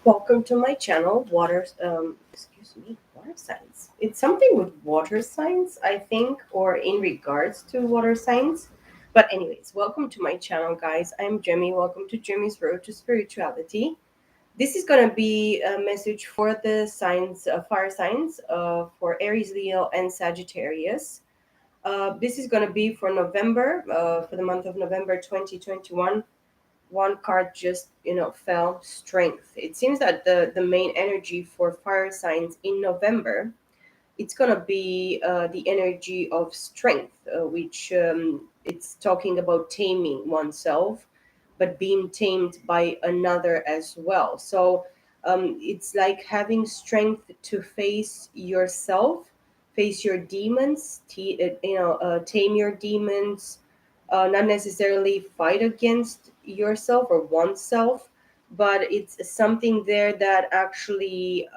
Welcome to my channel, water signs. It's something with water signs, I think, or in regards to water signs. But anyways, welcome to my channel, guys. I'm Jimmy. Welcome to Jimmy's Road to Spirituality. This is gonna be a message for the signs, fire signs, for Aries, Leo, and Sagittarius. This is gonna be for November, for the month of November 2021. One card just fell, strength. It seems that the main energy for fire signs in November, it's gonna be the energy of strength, which it's talking about taming oneself, but being tamed by another as well. So it's like having strength to face yourself, face your demons, tame your demons, not necessarily fight against yourself or oneself, but it's something there that actually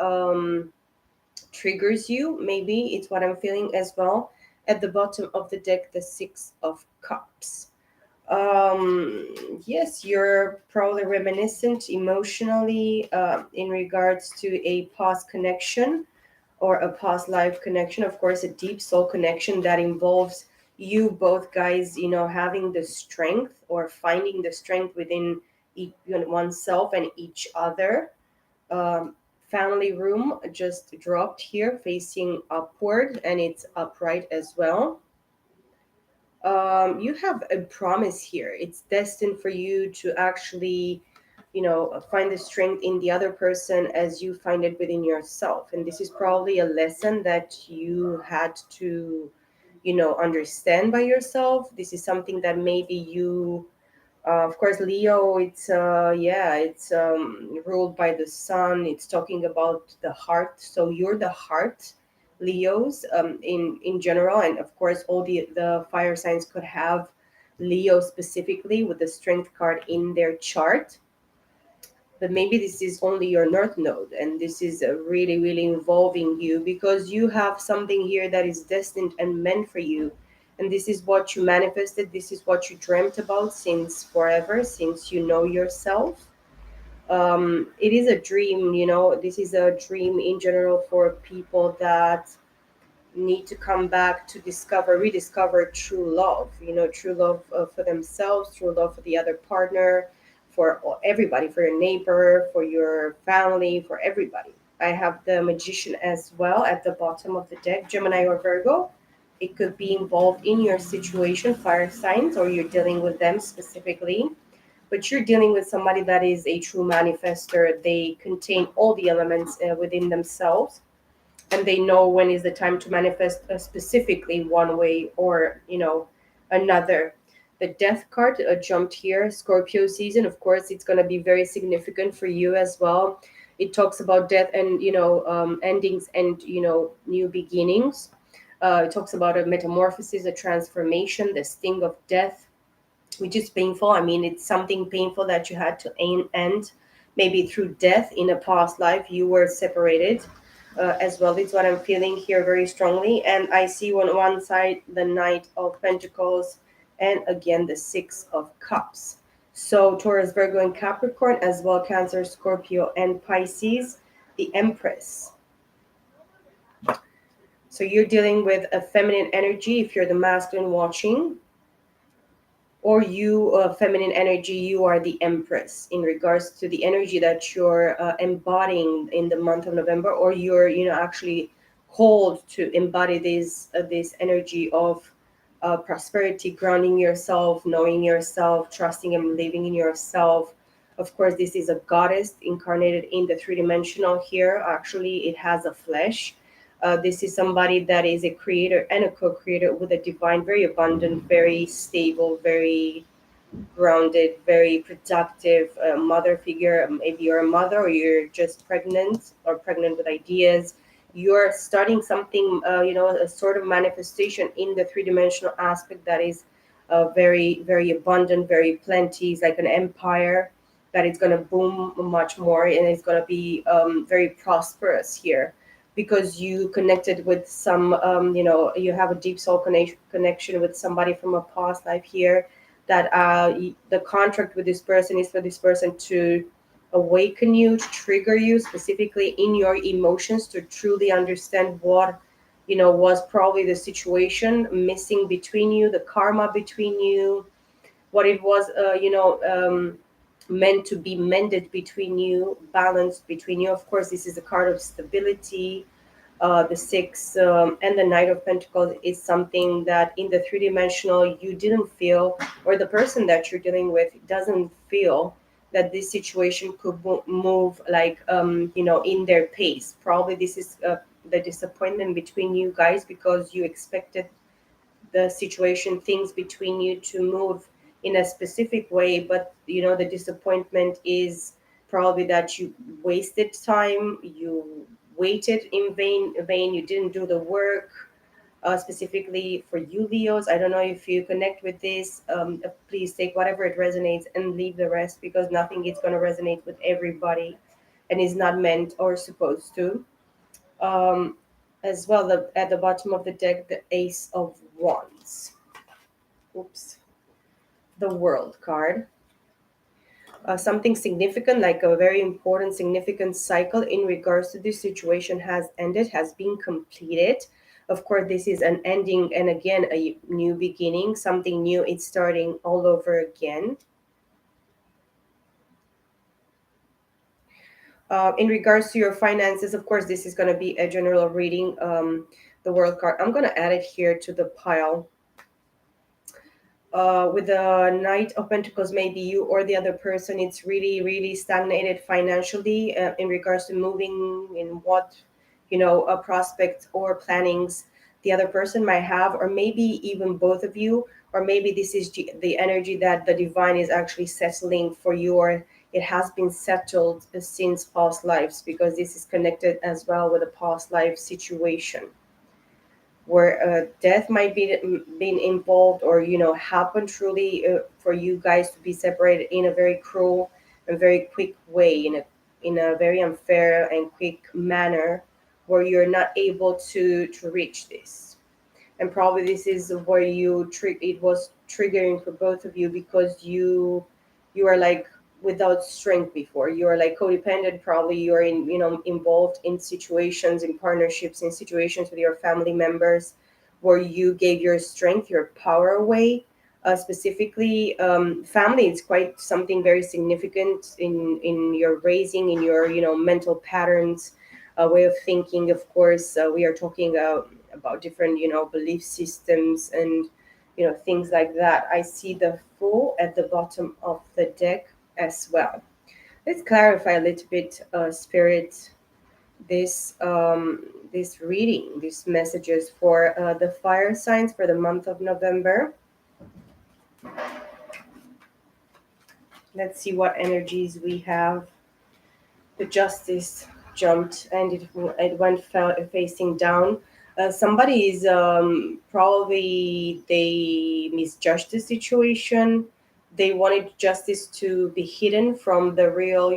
triggers you. Maybe it's what I'm feeling as well. At the bottom of the deck, the Six of Cups. Yes, you're probably reminiscent emotionally in regards to a past connection or a past life connection, of course, a deep soul connection that involves you both guys, having the strength or finding the strength within oneself and each other. Um, Family room just dropped here, facing upward, and it's upright as well. You have a promise here. It's destined for you to actually, find the strength in the other person as you find it within yourself. And this is probably a lesson that you had to, understand by yourself. This is something that maybe you, of course, Leo, it's ruled by the sun. It's talking about the heart. So you're the heart, Leos, in general, and of course, all the fire signs could have Leo specifically with the strength card in their chart. But maybe this is only your north node, and this is really, really involving you because you have something here that is destined and meant for you. And this is what you manifested, this is what you dreamt about since forever, since you know yourself. It is a dream, this is a dream in general for people that need to come back to rediscover true love, true love for themselves, true love for the other partner, for everybody, for your neighbor, for your family, for everybody. I have the Magician as well at the bottom of the deck, Gemini or Virgo. It could be involved in your situation, fire signs, or you're dealing with them specifically, but you're dealing with somebody that is a true manifester. They contain all the elements within themselves, and they know when is the time to manifest specifically one way or another. The death card jumped here. Scorpio season, of course, it's going to be very significant for you as well. It talks about death and endings and new beginnings. It talks about a metamorphosis, a transformation, the sting of death, which is painful. I mean, it's something painful that you had to end, maybe through death in a past life. You were separated as well. It's what I'm feeling here very strongly. And I see on one side the Knight of Pentacles and again the Six of Cups. So Taurus, Virgo, and Capricorn, as well Cancer, Scorpio, and Pisces, the Empress. So you're dealing with a feminine energy if you're the masculine watching, or you feminine energy, you are the Empress in regards to the energy that you're embodying in the month of November, or you're actually called to embody this energy of prosperity, grounding yourself, knowing yourself, trusting and believing in yourself. Of course, this is a goddess incarnated in the three-dimensional here. Actually, it has a flesh. This is somebody that is a creator and a co-creator with a divine, very abundant, very stable, very grounded, very productive mother figure. Maybe you're a mother or you're just pregnant or pregnant with ideas. You're starting something, a sort of manifestation in the three-dimensional aspect that is very, very abundant, very plenty. It's like an empire that is going to boom much more, and it's going to be very prosperous here because you connected with some, you have a deep soul connection with somebody from a past life here, that the contract with this person is for this person to awaken you, to trigger you specifically in your emotions, to truly understand what was probably the situation missing between you, the karma between you, what it was meant to be mended between you, balanced between you. Of course, this is a card of stability. The six and the Knight of Pentacles is something that in the three-dimensional you didn't feel, or the person that you're dealing with doesn't feel that this situation could move like in their pace. Probably this is the disappointment between you guys, because you expected the situation, things between you to move in a specific way, but the disappointment is probably that you wasted time, you waited in vain, you didn't do the work. Specifically for you, Leos, I don't know if you connect with this. Please take whatever it resonates and leave the rest, because nothing is going to resonate with everybody and is not meant or supposed to. um, as well, at the bottom of the deck, the Ace of Wands. Oops. The World card. Something significant, like a very important, significant cycle in regards to this situation has ended, has been completed. Of course, this is an ending and again a new beginning, something new. It's starting all over again. In regards to your finances, of course, this is going to be a general reading. The World card, I'm going to add it here to the pile. With the Knight of Pentacles, maybe you or the other person, it's really, really stagnated financially in regards to moving in what, prospects or plannings the other person might have, or maybe even both of you, or maybe this is the energy that the divine is actually settling for you, or it has been settled since past lives, because this is connected as well with a past life situation where death might be been involved, or happen truly for you guys to be separated in a very cruel and very quick way, in a very unfair and quick manner, where you're not able to reach this. And probably this is where it was triggering for both of you, because you are like without strength before, you are like codependent, probably you're involved in situations, in partnerships, in situations with your family members, where you gave your strength, your power away. Specifically, family is quite something very significant in your raising, in your mental patterns, way of thinking. Of course, we are talking about different belief systems and things like that. I see the Fool at the bottom of the deck as well. Let's clarify a little bit, Spirit, this reading, these messages for the fire signs for the month of November. Let's see what energies we have. The Justice jumped and it went facing down. Somebody is probably they misjudged the situation. They wanted justice to be hidden from the real,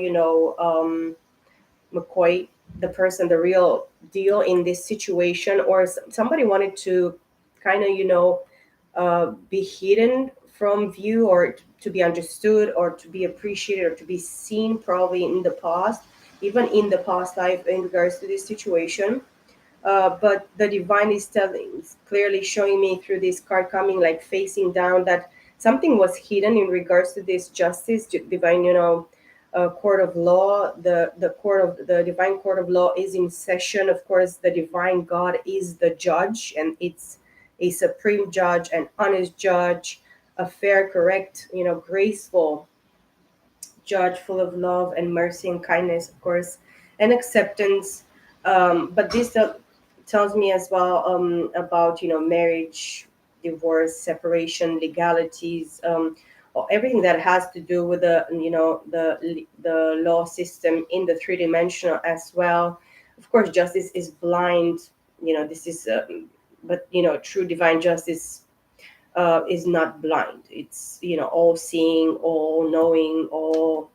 McCoy, the person, the real deal in this situation, or somebody wanted to kind of, be hidden from view, or to be understood, or to be appreciated, or to be seen, probably in the past, even in the past life, in regards to this situation. But the divine is telling, clearly showing me through this card coming like facing down, that something was hidden in regards to this justice, divine, court of law. The court of the divine court of law is in session. Of course, the divine God is the judge, and it's a supreme judge, an honest judge, a fair, correct, graceful judge, full of love and mercy and kindness, of course, and acceptance. But this tells me as well about marriage, divorce, separation, legalities, or everything that has to do with the law system in the three-dimensional as well. Of course, justice is blind. This is, but true divine justice is not blind. It's all seeing, all knowing, all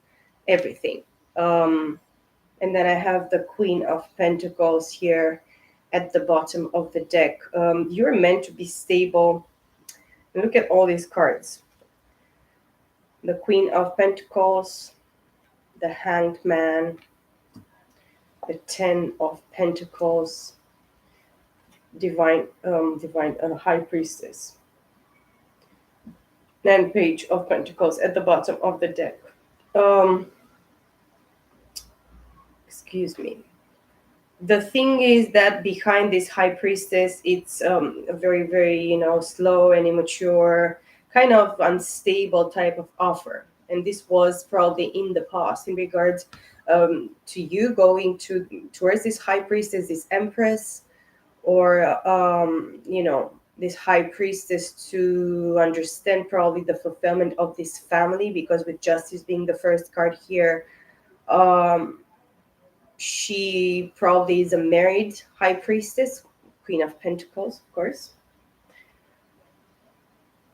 everything. Um, and then I have the Queen of Pentacles here at the bottom of the deck. You're meant to be stable. Look at all these cards. The Queen of Pentacles, the Hanged Man, the Ten of Pentacles, divine High Priestess, and Page of Pentacles at the bottom of the deck. Um, excuse me. The thing is that behind this High Priestess, it's a very, very, slow and immature, kind of unstable type of offer. And this was probably in the past in regards to you going towards this High Priestess, this Empress, or this High Priestess, to understand probably the fulfillment of this family, because with Justice being the first card here, um she probably is a married High Priestess, Queen of Pentacles, of course.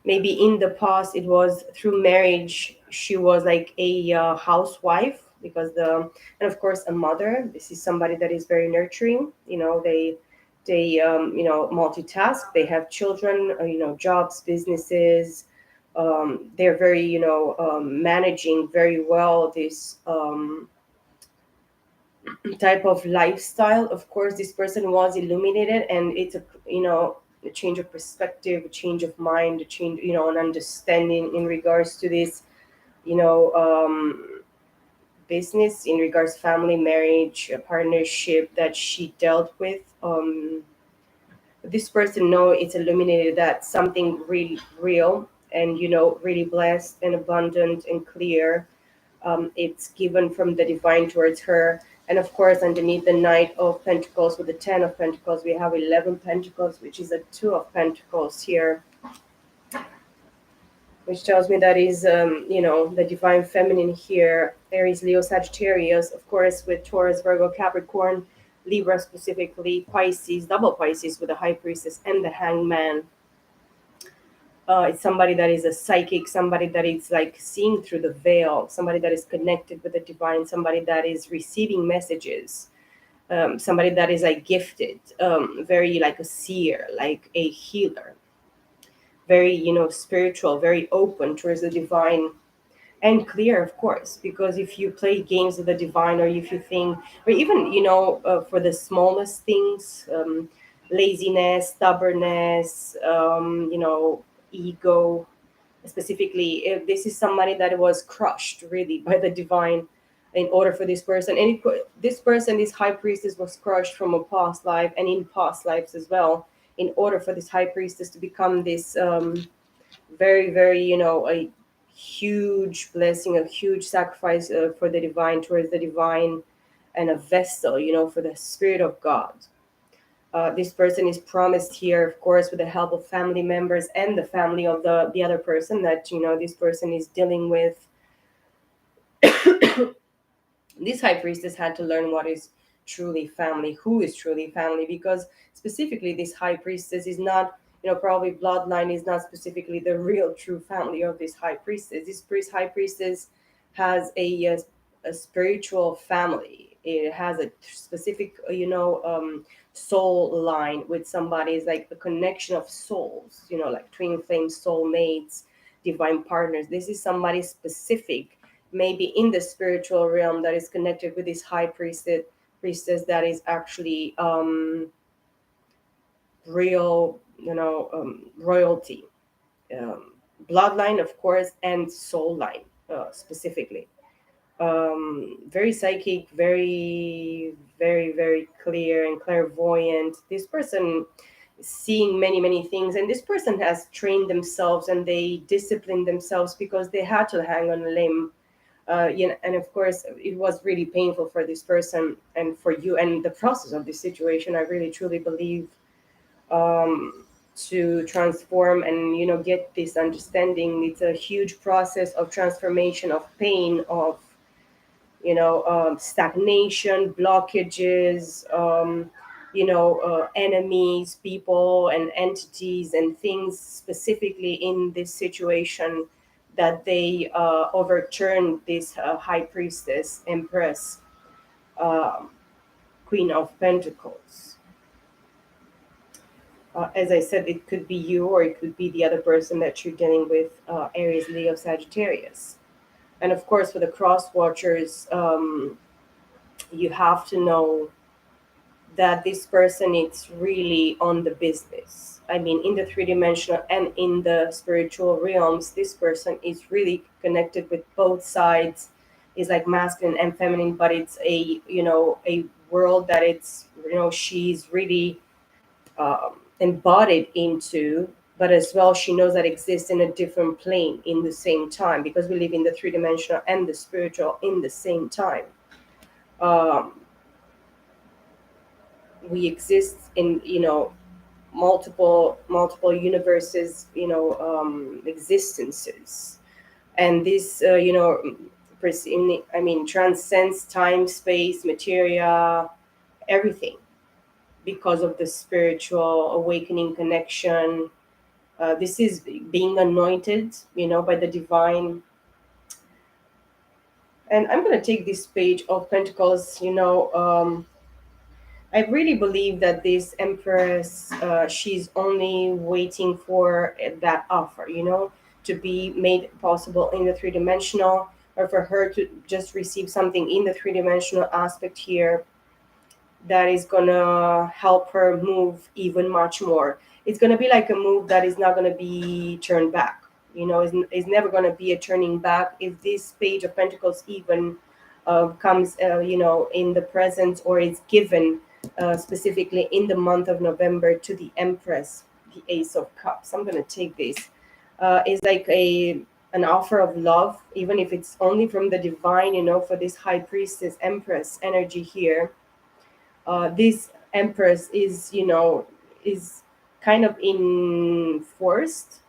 Maybe in the past it was through marriage, she was like a housewife, because and of course a mother. This is somebody that is very nurturing. They multitask. They have children, jobs, businesses. They're very, managing very well this type of lifestyle. Of course, this person was illuminated, and it's a change of perspective, a change of mind, a change, an understanding in regards to this, you know business, in regards family, marriage, a partnership that she dealt with. This person know it's illuminated that something really real, and really blessed and abundant and clear, it's given from the divine towards her. And of course, underneath the Knight of Pentacles with the Ten of Pentacles, we have 11 Pentacles, which is a Two of Pentacles here, which tells me that is, the divine feminine here, Aries, Leo, Sagittarius, of course, with Taurus, Virgo, Capricorn, Libra specifically, Pisces, double Pisces with the High Priestess and the Hangman. It's somebody that is a psychic, somebody that is like seeing through the veil, somebody that is connected with the divine, somebody that is receiving messages, somebody that is like gifted, very like a seer, like a healer, very, spiritual, very open towards the divine, and clear, of course, because if you play games with the divine, or if you think, or even, for the smallest things, laziness, stubbornness, ego, specifically, if this is somebody that was crushed really by the divine, in order for this person, and this person, this High Priestess, was crushed from a past life and in past lives as well, in order for this High Priestess to become this, very, very, a huge blessing, a huge sacrifice, for the divine, towards the divine, and a vessel, for the Spirit of God. This person is promised here, of course, with the help of family members and the family of the other person that, this person is dealing with. This High Priestess had to learn what is truly family, who is truly family, because specifically this High Priestess is not, probably bloodline is not specifically the real true family of this High Priestess. This High Priestess has a spiritual family. It has a specific, soul line with somebody. Is like a connection of souls, like twin flame soulmates, divine partners. This is somebody specific, maybe in the spiritual realm, that is connected with this High priestess that is actually, real, royalty, bloodline, of course, and soul line, specifically. Very psychic, very, very, very clear and clairvoyant. This person is seeing many, many things, and this person has trained themselves and they disciplined themselves because they had to hang on a limb. And of course, it was really painful for this person and for you, and the process of this situation, I really truly believe, to transform and, get this understanding. It's a huge process of transformation, of pain, of, stagnation, blockages, enemies, people and entities and things specifically in this situation, that they overturned this High Priestess, Empress, um, Queen of Pentacles. As I said, it could be you, or it could be the other person that you're dealing with, Aries, Leo, Sagittarius. And of course, for the cross watchers, you have to know that this person is really on the business. I mean, in the three dimensional and in the spiritual realms, this person is really connected with both sides. Is like masculine and feminine, but it's a, a world that it's, she's really embodied into. But as well, she knows that exists in a different plane in the same time, because we live in the three dimensional and the spiritual in the same time. Um, we exist in, multiple universes, existences. And this, I mean, transcends time, space, materia, everything, because of the spiritual awakening connection. This is being anointed, by the divine. And I'm going to take this page of Pentacles. I really believe that this Empress, she's only waiting for that offer, to be made possible in the three dimensional, or for her to just receive something in the three dimensional aspect here that is gonna help her move even much more. It's gonna be like a move that is not gonna be turned back. It's never gonna be a turning back. If this page of Pentacles even comes, in the presence, or is given specifically in the month of November to the Empress, the Ace of Cups. I'm gonna take this. It's like an offer of love, even if it's only from the divine. For this High Priestess Empress energy here, this Empress is, is kind of enforced,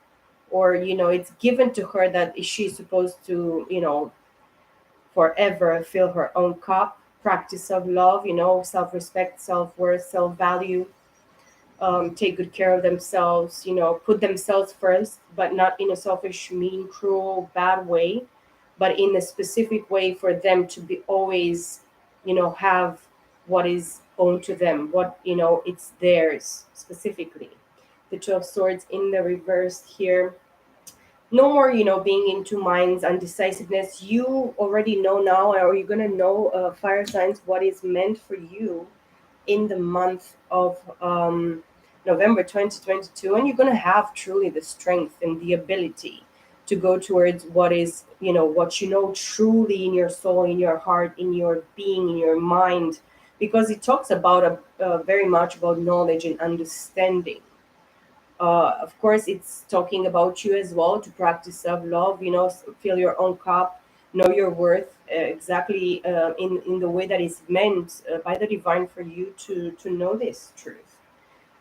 or it's given to her that she's supposed to, forever fill her own cup, practice of love, self-respect, self-worth, self-value, take good care of themselves, put themselves first, but not in a selfish, mean, cruel, bad way, but in a specific way for them to be always, have what is owned to them, what, it's theirs specifically. The Two of Swords in the reverse here. No more, being in two minds, undecisiveness. You already know now, or you're going to know, fire signs, what is meant for you in the month of November 2022, and you're going to have truly the strength and the ability to go towards what is, what truly in your soul, in your heart, in your being, in your mind, because it talks about very much about knowledge and understanding. Of course, it's talking about you as well, to practice self love, fill your own cup, know your worth, exactly, in the way that is meant by the divine for you to know this truth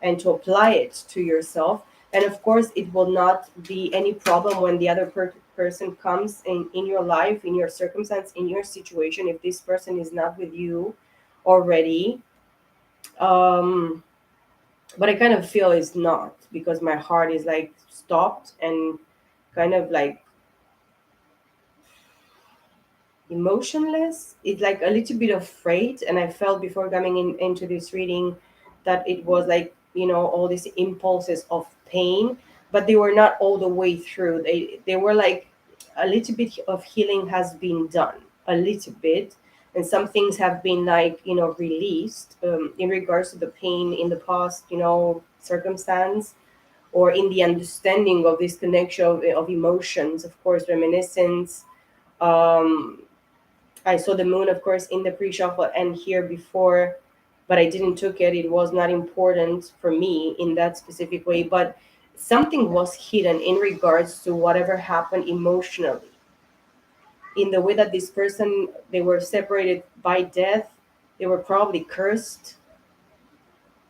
and to apply it to yourself. And of course, it will not be any problem when the other person comes in your life, in your circumstance, in your situation, if this person is not with you already. Um, but I kind of feel it's not, because my heart is like stopped and kind of like emotionless. It's like a little bit afraid, and I felt before coming into this reading that it was like, all these impulses of pain, but they were not all the way through. They were like a little bit of healing has been done, a little bit, and some things have been like, released, in regards to the pain in the past, circumstance, or in the understanding of this connection of emotions, of course, reminiscence. um I saw the moon, of course, in the pre-shuffle and here before, but I didn't took it. It was not important for me in that specific way, but something was hidden in regards to whatever happened emotionally, in the way that this person, they were separated by death, they were probably cursed,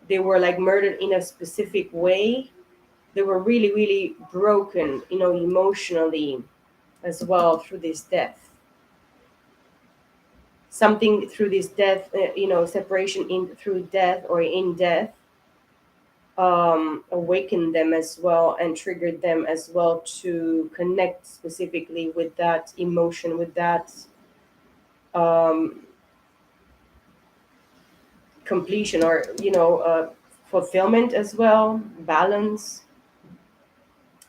they were like murdered in a specific way, they were really, really broken, emotionally as well through this death. Something through this death, separation in through death or in death, awakened them as well and triggered them as well to connect specifically with that emotion, with that um, completion, or fulfillment as well, balance.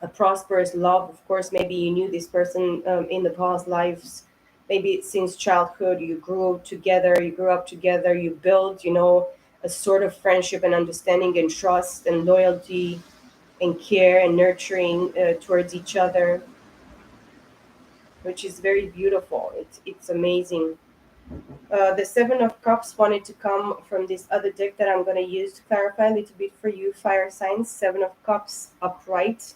a prosperous love. Of course, maybe you knew this person in the past lives, maybe since childhood. You grew together, you grew up together, you built, a sort of friendship and understanding and trust and loyalty and care and nurturing towards each other, which is very beautiful. It's amazing. The Seven of Cups wanted to come from this other deck that I'm going to use to clarify a little bit for you, fire signs. Seven of Cups upright,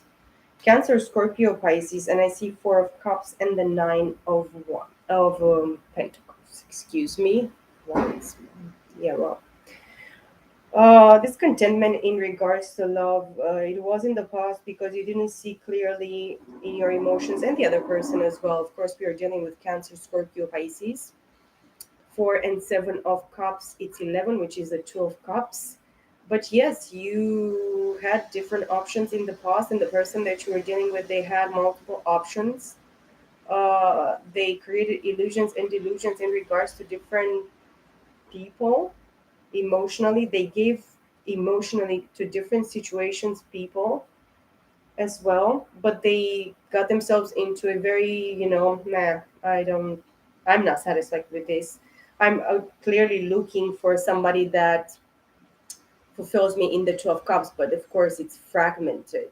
Cancer, Scorpio, Pisces, and I see Four of Cups and the Nine of Pentacles. Excuse me. Wands. Yeah, well, this contentment in regards to love, it was in the past because you didn't see clearly in your emotions and the other person as well. Of course, we are dealing with Cancer, Scorpio, Pisces. Four and Seven of Cups, it's 11, which is the Two of Cups. But yes, you had different options in the past, and the person that you were dealing with, they had multiple options. They created illusions and delusions in regards to different people emotionally. They gave emotionally to different situations, people as well, but they got themselves into a very, nah, I'm not satisfied with this. I'm clearly looking for somebody that fulfills me in the Two of Cups, but of course it's fragmented.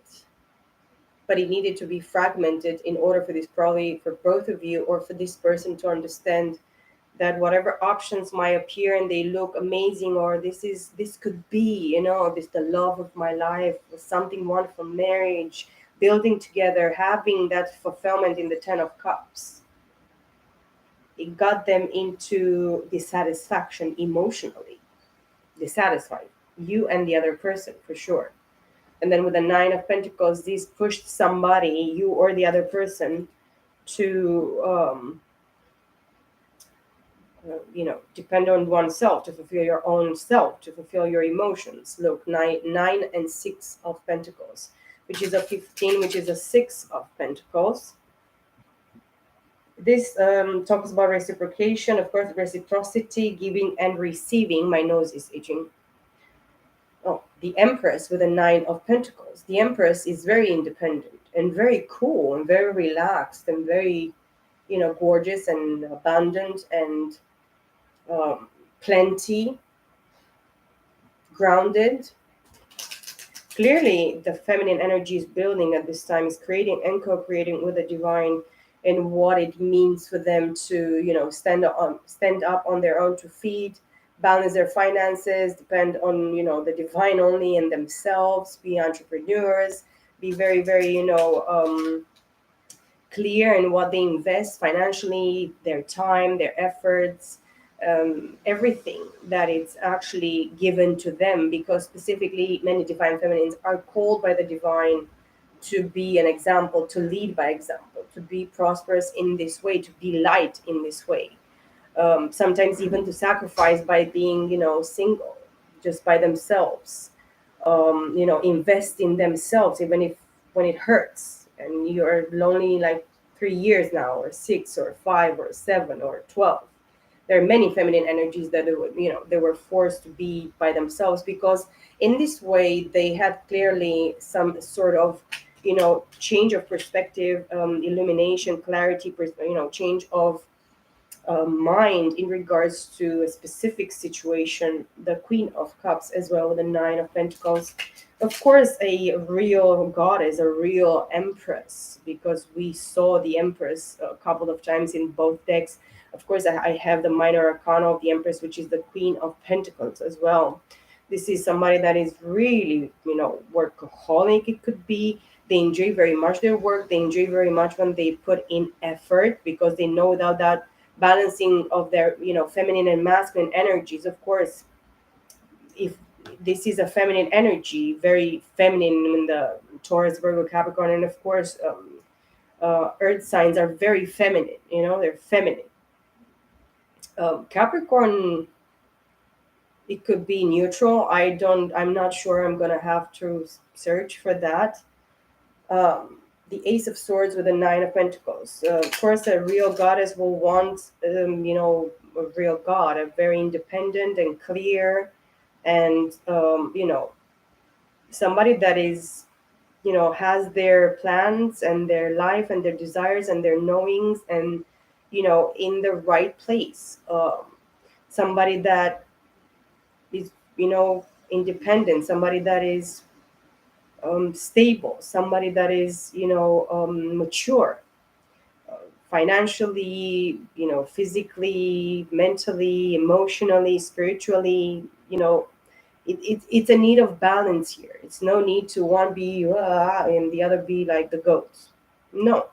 But it needed to be fragmented in order for this, probably for both of you or for this person to understand that whatever options might appear and they look amazing, or this could be, this the love of my life, or something wonderful, marriage, building together, having that fulfillment in the Ten of Cups. It got them into dissatisfaction emotionally, dissatisfied, you and the other person for sure. And then with the Nine of Pentacles, this pushed somebody, you or the other person, to depend on oneself, to fulfill your own self, to fulfill your emotions. Look, nine and Six of Pentacles, which is a 15, which is a Six of Pentacles. This talks about reciprocation, of course, reciprocity, giving and receiving. My nose is itching. Oh, the Empress with a Nine of Pentacles. The Empress is very independent and very cool and very relaxed and very, gorgeous and abundant and plenty, grounded. Clearly, the feminine energy is building at this time, is creating and co-creating with the divine, and what it means for them to, stand up on their own two feet, balance their finances, depend on, the divine only and themselves, be entrepreneurs, be very, very, clear in what they invest financially, their time, their efforts, everything that it's actually given to them, because specifically many divine feminines are called by the divine to be an example, to lead by example, to be prosperous in this way, to be light in this way. Sometimes even to sacrifice by being, single, just by themselves. Invest in themselves, even if when it hurts and you're lonely like 3 years now, or six, or five, or seven, or 12. There are many feminine energies that they were forced to be by themselves, because in this way they had clearly some sort of change of perspective, illumination, clarity, change of mind in regards to a specific situation. The Queen of Cups as well with the Nine of Pentacles. Of course, a real goddess, a real empress, because we saw the empress a couple of times in both decks. Of course, I have the minor arcana of the empress, which is the Queen of Pentacles as well. This is somebody that is really, workaholic, it could be. They enjoy very much their work. They enjoy very much when they put in effort, because they know that balancing of their feminine and masculine energies. Of course, if this is a feminine energy, very feminine in the Taurus, Virgo, Capricorn, and of course earth signs are very feminine, they're feminine. Capricorn, it could be neutral. I'm not sure. I'm gonna have to search for that. The Ace of Swords with the Nine of Pentacles. Of course, a real goddess will want, a real god, a very independent and clear, and somebody that is has their plans and their life and their desires and their knowings, and in the right place. Somebody that is independent, somebody that is stable, somebody that is mature, financially, physically, mentally, emotionally, spiritually. It's a need of balance here. It's no need to one be and the other be like the goats. No.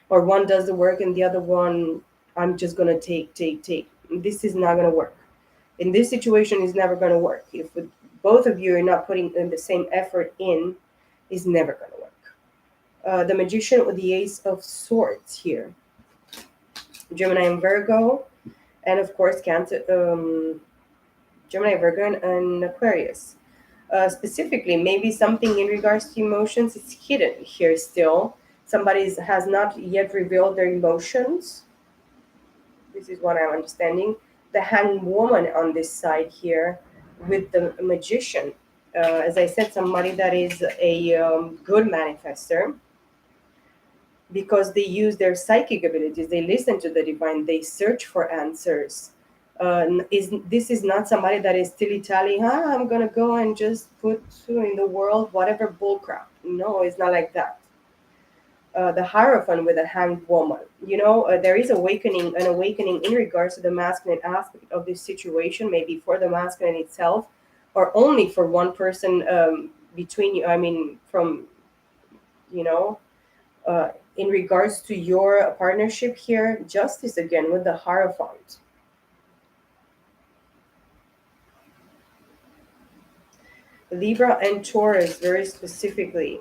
Or one does the work and the other one, I'm just going to take. This is not going to work. In this situation, is never going to work. If both of you are not putting in the same effort in, is never going to work. The Magician with the Ace of Swords here. Gemini and Virgo, and of course Cancer, Gemini, Virgo, and Aquarius. Specifically, maybe something in regards to emotions is hidden here still. Somebody has not yet revealed their emotions. This is what I'm understanding. The Hanged Woman on this side here with the Magician. As I said, somebody that is a good manifester, because they use their psychic abilities, they listen to the divine, they search for answers. This is not somebody that is tilly-tally, I'm gonna go and just put in the world whatever bullcrap. No, it's not like that. The Hierophant with a Hanged Woman. There is an awakening in regards to the masculine aspect of this situation, maybe for the masculine itself, or only for one person between you. I mean, from you know in regards to your partnership here. Justice again with the Hierophant. Libra and Taurus, very specifically.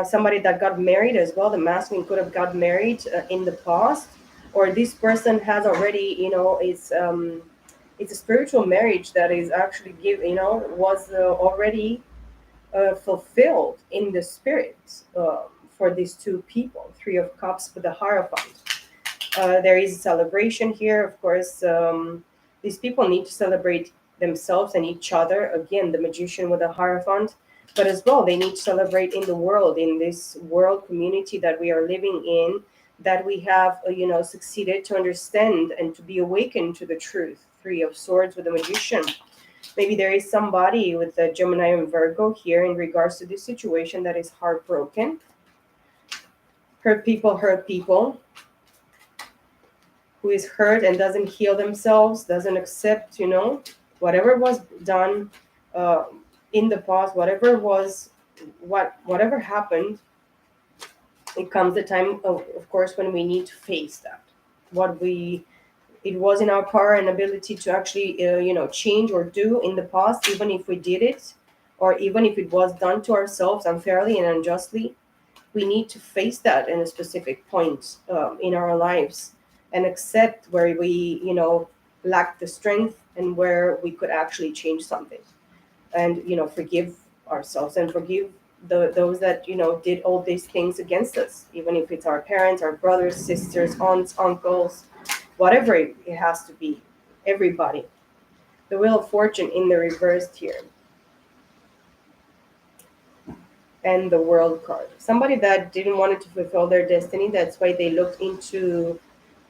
Somebody that got married as well. The masculine could have got married in the past, or this person has already, it's a spiritual marriage that is actually was already fulfilled in the spirit for these two people. Three of Cups with the Hierophant. There is a celebration here, of course. These people need to celebrate themselves and each other. Again, the Magician with the Hierophant, but as well, they need to celebrate in the world, in this world community that we are living in, that we have, succeeded to understand and to be awakened to the truth. Three of Swords with the Magician. Maybe there is somebody with the Gemini and Virgo here in regards to this situation that is heartbroken. Hurt people, who is hurt and doesn't heal themselves, doesn't accept, whatever was done uh, in the past, whatever happened. It comes the time, of course, when we need to face that. What it was in our power and ability to actually, change or do in the past, even if we did it, or even if it was done to ourselves unfairly and unjustly. We need to face that in a specific point in our lives, and accept where we lack the strength and where we could actually change something, and forgive ourselves and forgive those that did all these things against us, even if it's our parents, our brothers, sisters, aunts, uncles, whatever it has to be. Everybody. The Wheel of Fortune in the reversed here, and the World card. Somebody that didn't want to fulfill their destiny, that's why they looked into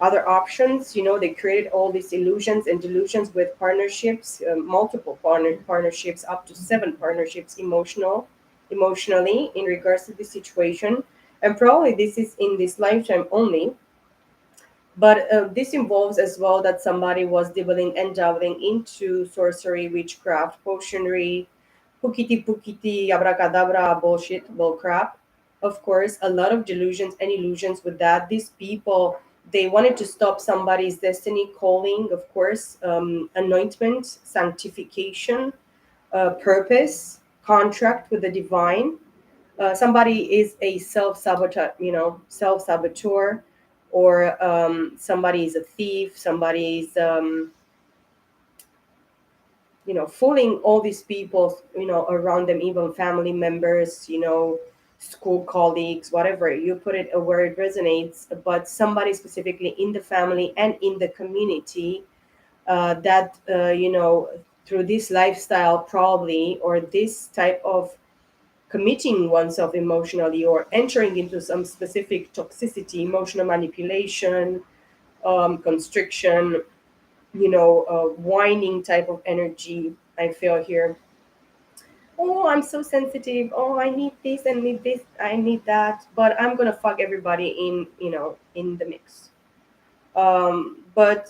other options. They created all these illusions and delusions with partnerships, multiple partnerships, up to 7 partnerships, emotionally in regards to the situation. And probably this is in this lifetime only, but this involves as well that somebody was dibbling and dabbling into sorcery, witchcraft, potionry, pukiti pukiti, abracadabra, bullshit, bullcrap. Of course, a lot of delusions and illusions with that. These people, they wanted to stop somebody's destiny calling, of course, anointment, sanctification, purpose, contract with the divine. Somebody is a self saboteur, or somebody is a thief. Somebody is fooling all these people around them, even family members, school colleagues, whatever you put it, where it resonates. But somebody specifically in the family and in the community that through this lifestyle probably, or this type of committing oneself emotionally or entering into some specific toxicity, emotional manipulation, constriction, whining type of energy I feel here. Oh, I'm so sensitive. Oh, I need this and need this. I need that. But I'm gonna fuck everybody in the mix. But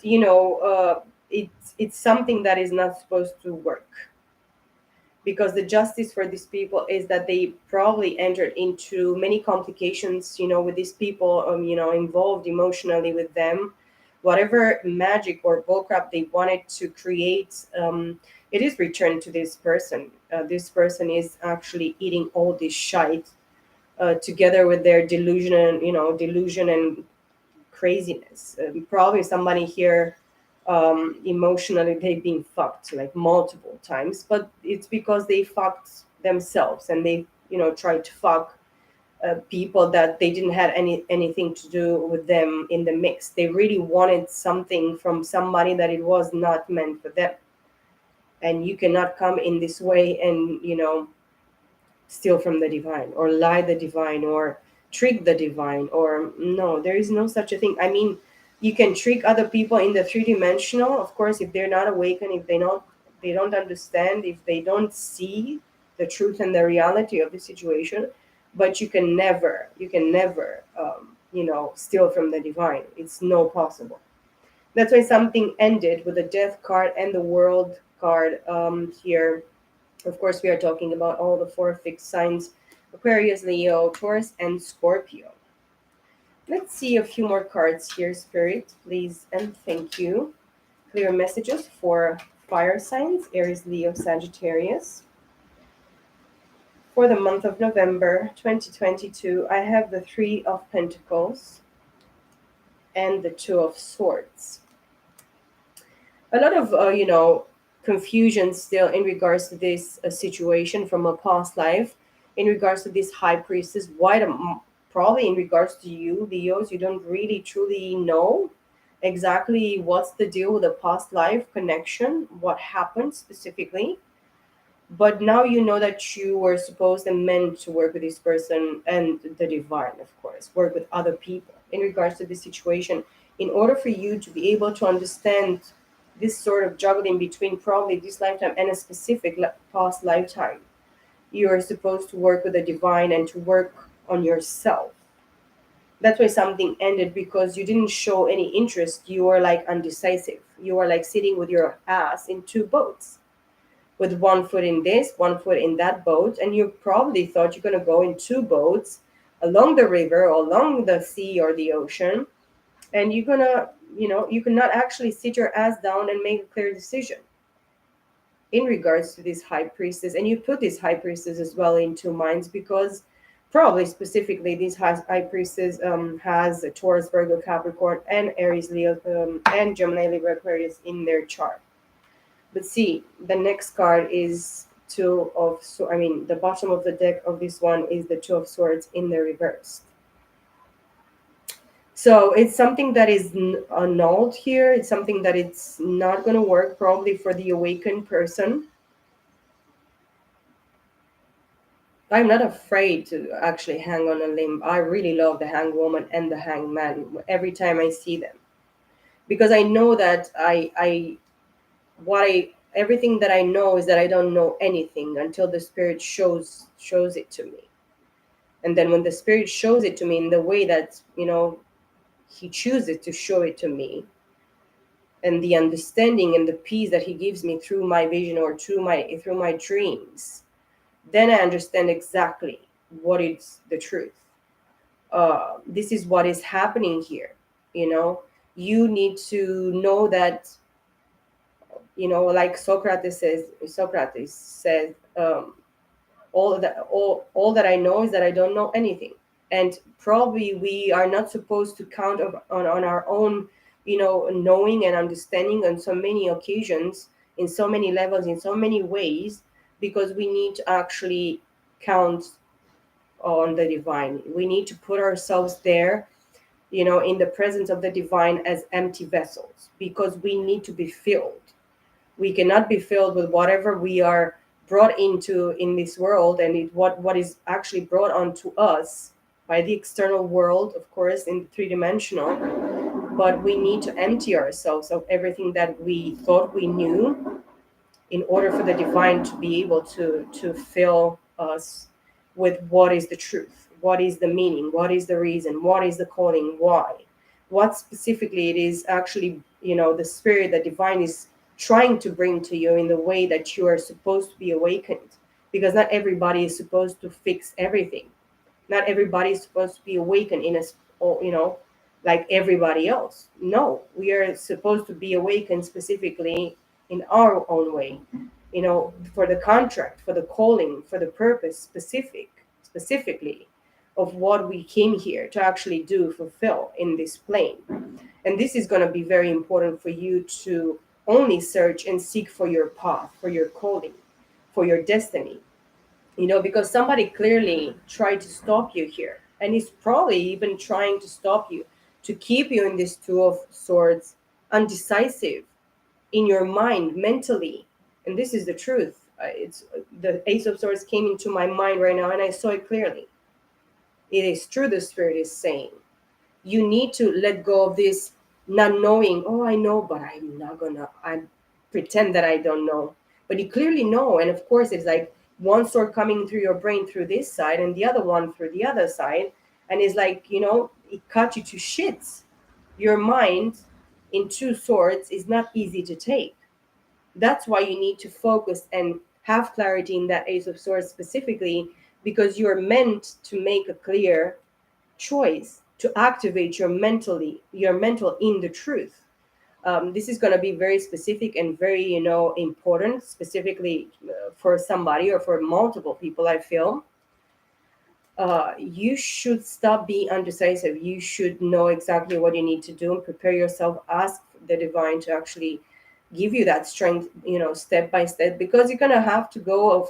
it's something that is not supposed to work, because the justice for these people is that they probably entered into many complications, with these people, involved emotionally with them. Whatever magic or bullcrap they wanted to create, it is returned to this person. This person is actually eating all this shite, together with their delusion and craziness. Probably somebody here, emotionally they've been fucked like multiple times, but it's because they fucked themselves, and they tried to fuck people that they didn't have anything to do with them in the mix. They really wanted something from somebody that it was not meant for them. And you cannot come in this way and steal from the divine, or lie the divine, or trick the divine. Or no, there is no such a thing. I mean, you can trick other people in the three-dimensional, of course, if they're not awakened, if they don't understand, if they don't see the truth and the reality of the situation. But you can never steal from the divine. It's no possible. That's why something ended with the death card and the world card, here. Of course, we are talking about all the four fixed signs: Aquarius, Leo, Taurus, and Scorpio. Let's see a few more cards here, Spirit, please, and thank you. Clear messages for fire signs: Aries, Leo, Sagittarius. For the month of November 2022, I have the Three of Pentacles and the Two of Swords. A lot of, confusion still in regards to this situation from a past life, in regards to this high priestess. Probably in regards to you, Leos, you don't really truly know exactly what's the deal with the past life connection, what happened specifically. But now you know that you were supposed and meant to work with this person and the divine, of course, work with other people in regards to this situation, in order for you to be able to understand this sort of juggling between probably this lifetime and a specific past lifetime. You are supposed to work with the divine and to work on yourself. That's why something ended, because you didn't show any interest. You were like undecisive. You were like sitting with your ass in two boats, with one foot in this, one foot in that boat. And you probably thought you're going to go in two boats along the river, or along the sea or the ocean. And you're going to, you cannot actually sit your ass down and make a clear decision in regards to this high priestess. And you put this high priestess as well in two minds, because probably specifically this high priestess, has a Taurus, Virgo, Capricorn, and Aries, Leo, and Gemini, Libra, Aquarius in their chart. But see, the next card is the bottom of the deck of this one is the Two of Swords in the reverse. So it's something that is annulled here. It's something that it's not going to work probably for the awakened person. I'm not afraid to actually hang on a limb. I really love the Hanged Woman and the Hanged Man every time I see them, because I know that everything that I know is that I don't know anything until the Spirit shows it to me. And then when the Spirit shows it to me in the way that he chooses to show it to me, and the understanding and the peace that he gives me through my vision or through my dreams, then I understand exactly what is the truth. This is what is happening here. You need to know that, like Socrates says, all that I know is that I don't know anything. And probably we are not supposed to count on our own, knowing and understanding on so many occasions, in so many levels, in so many ways, because we need to actually count on the divine. We need to put ourselves there, in the presence of the divine as empty vessels, because we need to be filled. We cannot be filled with whatever we are brought into in this world, and what is actually brought onto us by the external world, of course, in three-dimensional. But we need to empty ourselves of everything that we thought we knew in order for the divine to be able to fill us with what is the truth, what is the meaning, what is the reason, what is the calling, why, what specifically it is actually, the spirit, the divine is trying to bring to you in the way that you are supposed to be awakened. Because not everybody is supposed to fix everything. Not everybody is supposed to be awakened in a or, like everybody else. No, we are supposed to be awakened specifically in our own way, for the contract, for the calling, for the purpose specifically of what we came here to actually do, fulfill in this plane. And this is going to be very important for you to only search and seek for your path, for your calling, for your destiny, because somebody clearly tried to stop you here, and he's probably even trying to stop you, to keep you in this Two of Swords, undecisive in your mind, mentally. And this is the truth. It's the Ace of Swords came into my mind right now, and I saw it clearly. It is true, the spirit is saying you need to let go of this not knowing. Oh, I know, but I'm not gonna, I pretend that I don't know. But you clearly know. And of course, it's like one sword coming through your brain through this side and the other one through the other side. And it's like, it cut you to shits. Your mind in two swords is not easy to take. That's why you need to focus and have clarity in that Ace of Swords specifically, because you're meant to make a clear choice to activate your mental in the truth. This is going to be very specific and very important, specifically for somebody or for multiple people, I feel. You should stop being undecisive. You should know exactly what you need to do and prepare yourself. Ask the divine to actually give you that strength, step by step, because you're gonna have to undergo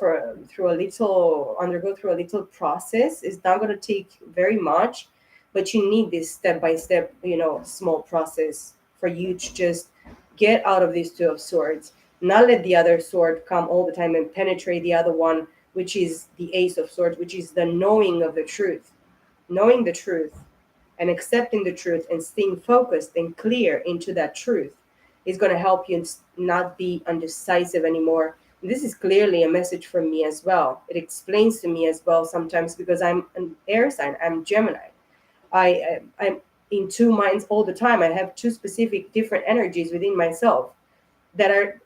through a little process. It's not gonna take very much, but you need this step by step, small process for you to just get out of these Two of Swords, not let the other sword come all the time and penetrate the other one, which is the Ace of Swords, which is the knowing of the truth. Knowing the truth and accepting the truth and staying focused and clear into that truth is going to help you not be undecisive anymore. This is clearly a message from me as well. It explains to me as well sometimes, because I'm an air sign, I'm Gemini. I'm in two minds all the time. I have two specific different energies within myself that are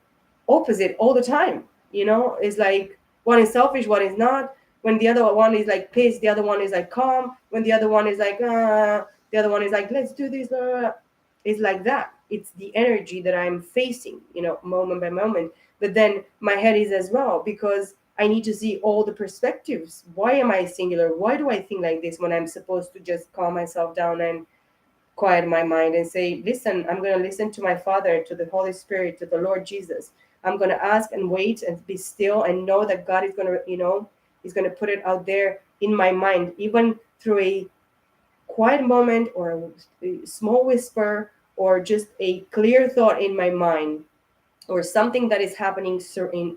opposite all the time. It's like one is selfish, one is not. When the other one is like pissed, the other one is like calm. When the other one is like the other one is like, let's do this. It's like that. It's the energy that I'm facing, moment by moment. But then my head is as well, because I need to see all the perspectives. Why am I singular? Why do I think like this when I'm supposed to just calm myself down and quiet my mind and say, listen, I'm going to listen to my Father, to the Holy Spirit, to the Lord Jesus. I'm going to ask and wait and be still and know that God is going to, He's going to put it out there in my mind, even through a quiet moment or a small whisper or just a clear thought in my mind, or something that is happening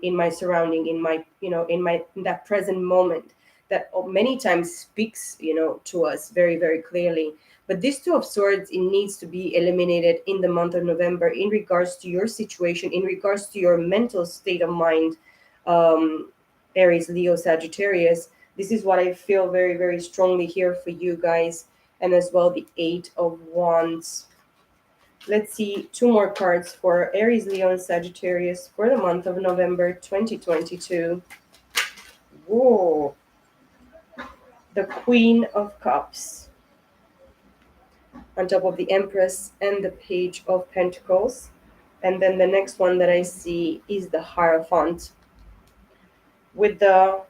in my surrounding, in my, in that present moment, that many times speaks, to us very, very clearly. But this Two of Swords, it needs to be eliminated in the month of November in regards to your situation, in regards to your mental state of mind. Aries, Leo, Sagittarius. This is what I feel very, very strongly here for you guys. And as well, the Eight of Wands. Let's see two more cards for Aries, Leo, and Sagittarius for the month of November 2022. Whoa. The Queen of Cups on top of the Empress and the Page of Pentacles. And then the next one that I see is the Hierophant with the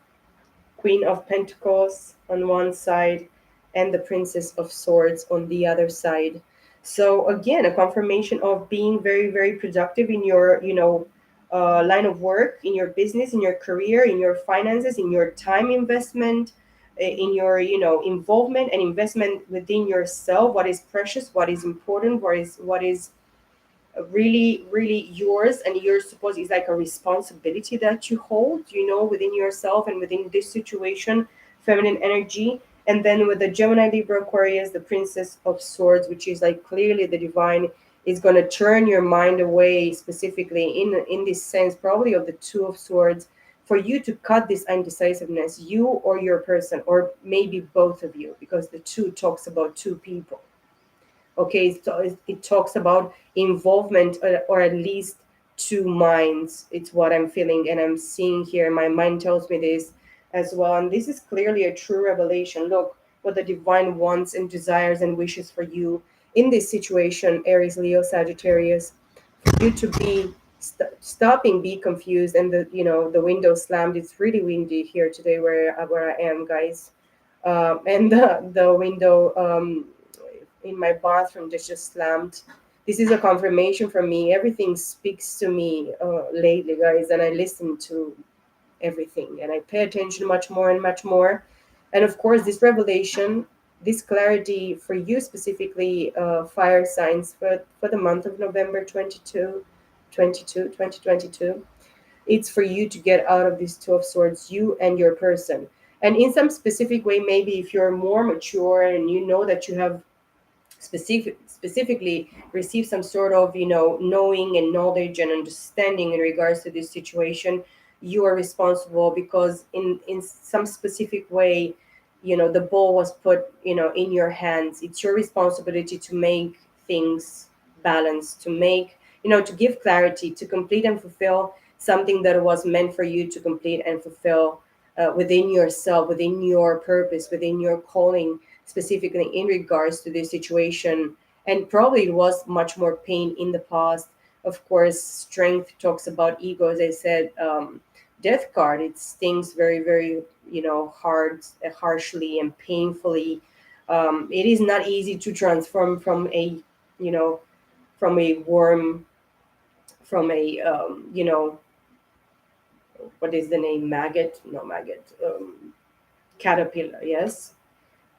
Queen of Pentacles on one side and the Princess of Swords on the other side. So again, a confirmation of being very, very productive in your, line of work, in your business, in your career, in your finances, in your time investment, in your, involvement and investment within yourself. What is precious, what is important, what is really, really yours, and you're supposed, it's like a responsibility that you hold, within yourself and within this situation, feminine energy. And then with the Gemini, Libra, Aquarius, the Princess of Swords, which is like clearly the divine, is going to turn your mind away, specifically in this sense, probably of the Two of Swords, for you to cut this indecisiveness, you or your person, or maybe both of you, because the two talks about two people. Okay, so it talks about involvement, or at least two minds. It's what I'm feeling and I'm seeing here. My mind tells me this as well, and this is clearly a true revelation. Look what the divine wants and desires and wishes for you in this situation, Aries, Leo, Sagittarius. You to be stopping, be confused, and the window slammed. It's really windy here today where I am, guys. And the window in my bathroom just slammed. This is a confirmation for me. Everything speaks to me lately, guys, and I listen to everything, and I pay attention much more and much more. And of course, this revelation, this clarity for you specifically, fire signs, for the month of November 2022, it's for you to get out of this Two of Swords, you and your person. And in some specific way, maybe if you're more mature and you know that you have specifically receive some sort of knowing and knowledge and understanding in regards to this situation, you are responsible, because in some specific way, the ball was put in your hands. It's your responsibility to make things balance, to make, to give clarity, to complete and fulfill something that was meant for you to complete and fulfill, within yourself, within your purpose, within your calling, specifically in regards to this situation. And probably it was much more pain in the past. Of course, strength talks about ego, as I said. Death card, it stings very, very, harshly and painfully. It is not easy to transform from a, you know, from a worm, from a, what is the name? Maggot? No, maggot. Caterpillar, yes,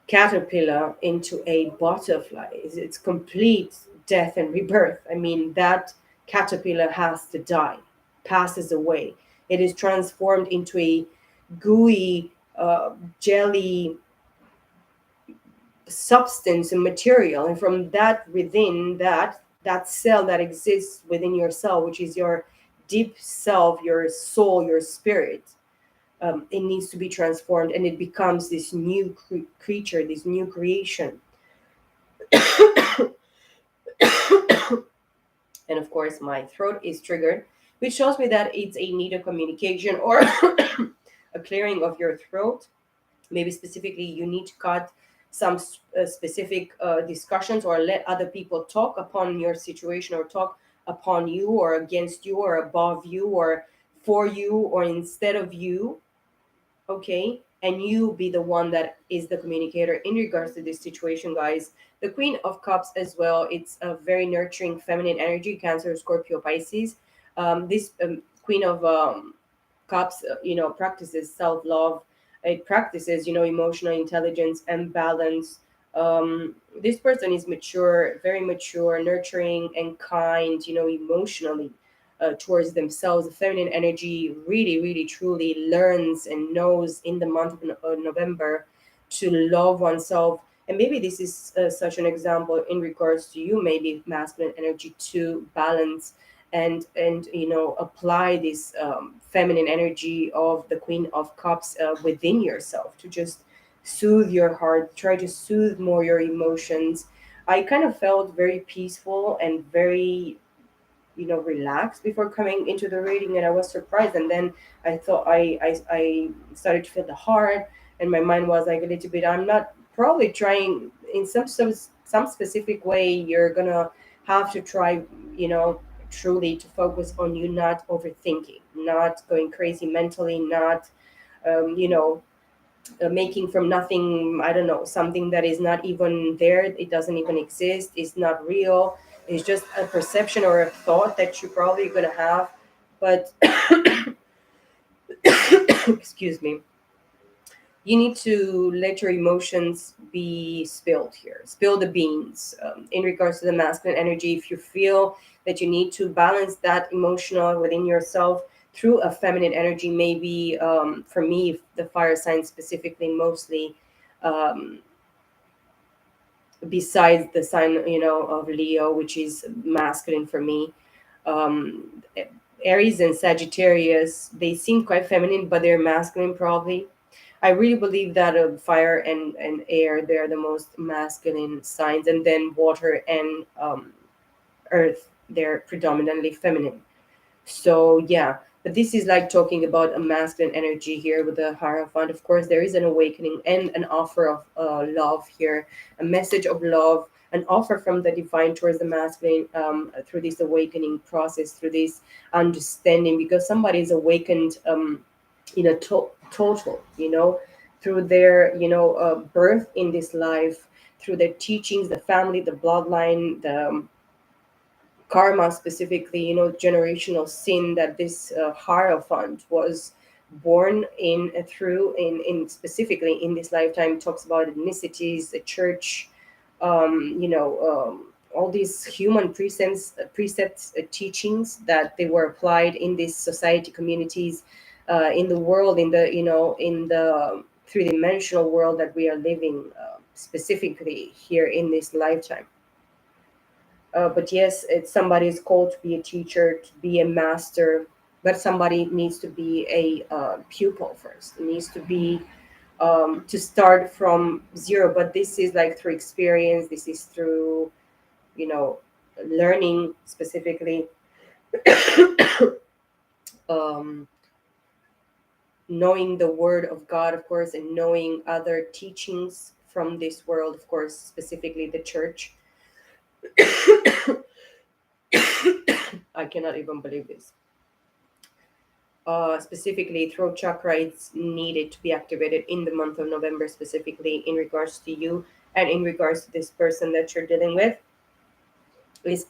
caterpillar into a butterfly. It's complete death and rebirth. I mean, that caterpillar has to die, passes away. It is transformed into a gooey, jelly substance and material. And from that, within that cell that exists within your cell, which is your deep self, your soul, your spirit, it needs to be transformed, and it becomes this new creature, this new creation. And of course, my throat is triggered, which shows me that it's a need of communication, or a clearing of your throat. Maybe specifically, you need to cut some specific discussions, or let other people talk upon your situation, or talk upon you, or against you, or above you, or for you, or instead of you. Okay, and you be the one that is the communicator in regards to this situation, guys. The Queen of Cups as well, it's a very nurturing feminine energy, Cancer, Scorpio, Pisces. This Queen of Cups, practices self-love. It practices, emotional intelligence and balance. This person is mature, very mature, nurturing and kind, emotionally, towards themselves. The feminine energy really, really, truly learns and knows in the month of November to love oneself. And maybe this is such an example in regards to you, maybe masculine energy, to balance and apply this feminine energy of the Queen of Cups within yourself, to just soothe your heart, try to soothe more your emotions. I kind of felt very peaceful and very, relaxed before coming into the reading, and I was surprised. And then I thought, I started to feel the heart, and my mind was like a little bit, I'm not probably trying in some specific way. You're gonna have to try, truly to focus on you not overthinking, not going crazy mentally, not um, you know making from nothing, I don't know, something that is not even there, it doesn't even exist, it's not real, it's just a perception or a thought that you're probably going to have. But excuse me. you need to let your emotions be spilled here, spill the beans. In regards to the masculine energy, if you feel that you need to balance that emotional within yourself through a feminine energy, maybe for me, the fire sign specifically, mostly, um, besides the sign, of Leo, which is masculine for me. um, Aries and Sagittarius, they seem quite feminine, but they're masculine probably. I really believe that fire and air, they're the most masculine signs, and then water and earth, they're predominantly feminine. So yeah, but this is like talking about a masculine energy here with the Hierophant. Of course, there is an awakening and an offer of love here, a message of love, an offer from the divine towards the masculine, through this awakening process, through this understanding, because somebody is awakened, in a total, through their, birth in this life, through their teachings, the family, the bloodline, the karma, specifically, generational sin that this hierophant was born in, through, in specifically in this lifetime. Talks about ethnicities, the church, all these human precepts, teachings that they were applied in this society, communities, in the world, in the, in the three-dimensional world that we are living, specifically here in this lifetime. But yes, it's somebody's called to be a teacher, to be a master, but somebody needs to be a pupil first. It needs to be, to start from zero. But this is like through experience. This is through, you know, learning specifically, um, knowing the word of God, of course, and knowing other teachings from this world, of course, specifically the church. I cannot even believe this. Specifically, throat chakra, it's needed to be activated in the month of November, specifically in regards to you and in regards to this person that you're dealing with. Is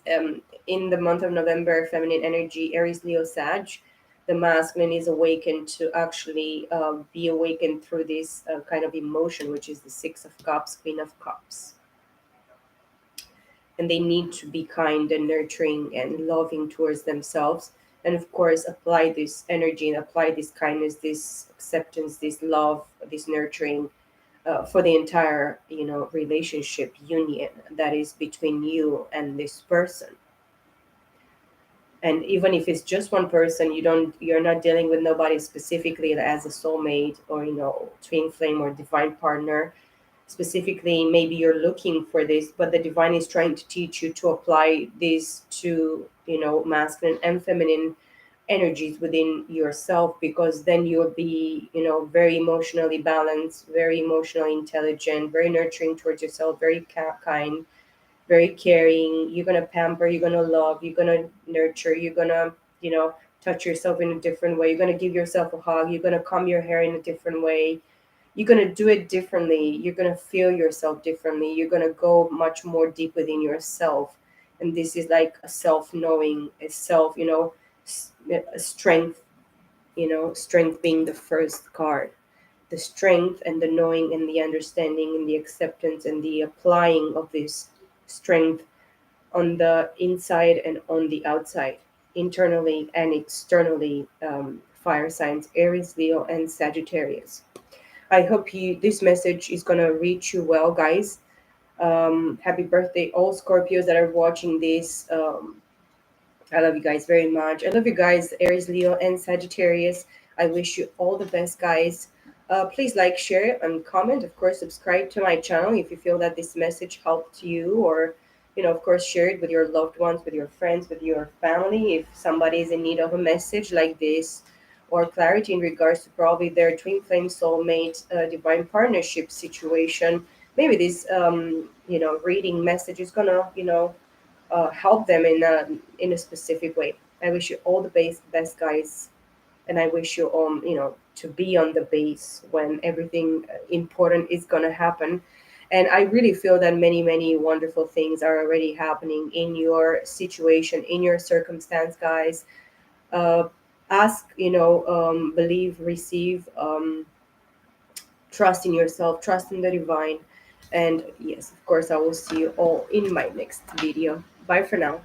in the month of November, feminine energy, Aries, Leo, Sag. The masculine is awakened to actually be awakened through this kind of emotion, which is the Six of Cups, Queen of Cups. And they need to be kind and nurturing and loving towards themselves, and of course apply this energy and apply this kindness, this acceptance, this love, this nurturing, for the entire, relationship union that is between you and this person. And even if it's just one person, you're not dealing with nobody specifically as a soulmate, or, twin flame or divine partner. Specifically, maybe you're looking for this, but the divine is trying to teach you to apply this to, masculine and feminine energies within yourself, because then you'll be, very emotionally balanced, very emotionally intelligent, very nurturing towards yourself, very kind, very caring. You're gonna pamper, you're gonna love, you're gonna nurture, you're gonna, touch yourself in a different way, you're gonna give yourself a hug, you're gonna comb your hair in a different way, you're going to do it differently, you're going to feel yourself differently, you're going to go much more deep within yourself. And this is like a self-knowing, a self, a strength, strength being the first card. The strength and the knowing and the understanding and the acceptance and the applying of this strength on the inside and on the outside, internally and externally. Fire signs, Aries, Leo, and Sagittarius. I hope this message is gonna reach you well, guys. Happy birthday, all Scorpios that are watching this. I love you guys very much. I love you guys, Aries, Leo, and Sagittarius. I wish you all the best, guys. Please like, share, and comment. Of course, subscribe to my channel if you feel that this message helped you, or, of course, share it with your loved ones, with your friends, with your family. If somebody is in need of a message like this, or clarity in regards to probably their twin flame soulmate, divine partnership situation, maybe this, reading message is gonna, help them in a specific way. I wish you all the best, guys, and I wish you to be on the base when everything important is gonna happen. And I really feel that many wonderful things are already happening in your situation, in your circumstance, guys. Uh, Ask, believe, receive. trust in yourself, trust in the divine. And yes, of course, I will see you all in my next video. Bye for now.